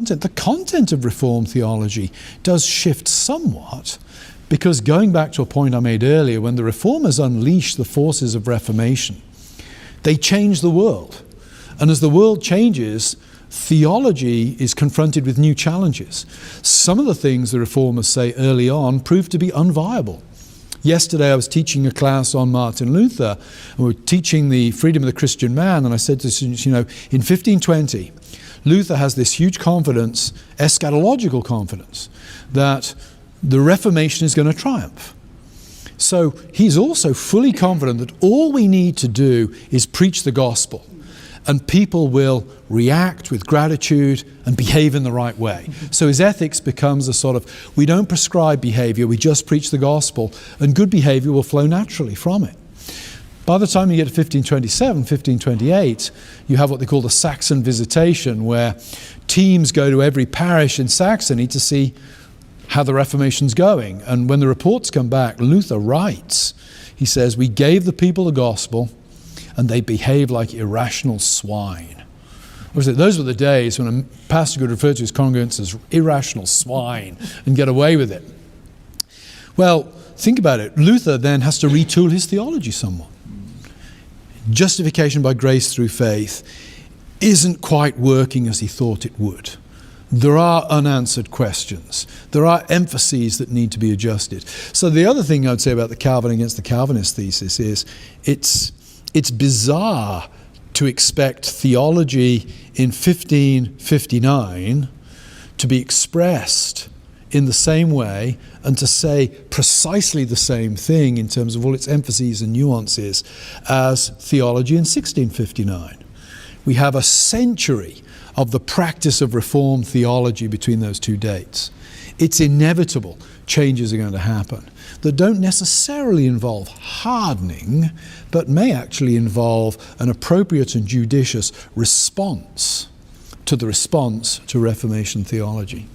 The content of Reformed theology does shift somewhat, because going back to a point I made earlier, when the Reformers unleashed the forces of Reformation, they changed the world. And as the world changes, theology is confronted with new challenges. Some of the things the Reformers say early on proved to be unviable. Yesterday I was teaching a class on Martin Luther, and we were teaching the freedom of the Christian man, and I said to students, in 1520, Luther has this huge confidence, eschatological confidence, that the Reformation is going to triumph. So he's also fully confident that all we need to do is preach the gospel, and people will react with gratitude and behave in the right way. So his ethics becomes a sort of, we don't prescribe behavior, we just preach the gospel, and good behavior will flow naturally from it. By the time you get to 1527, 1528, you have what they call the Saxon visitation, where teams go to every parish in Saxony to see how the Reformation's going. And when the reports come back, Luther writes, he says, we gave the people the gospel and they behaved like irrational swine. Those were the days when a pastor could refer to his congregants as irrational swine and get away with it. Well, think about it. Luther then has to retool his theology somewhat. Justification by grace through faith isn't quite working as he thought it would. There are unanswered questions. There are emphases that need to be adjusted. So the other thing I would say about the Calvin against the Calvinist thesis is it's bizarre to expect theology in 1559 to be expressed in the same way and to say precisely the same thing in terms of all its emphases and nuances as theology in 1659. We have a century of the practice of Reformed theology between those two dates. It's inevitable changes are going to happen that don't necessarily involve hardening, but may actually involve an appropriate and judicious response to the response to Reformation theology.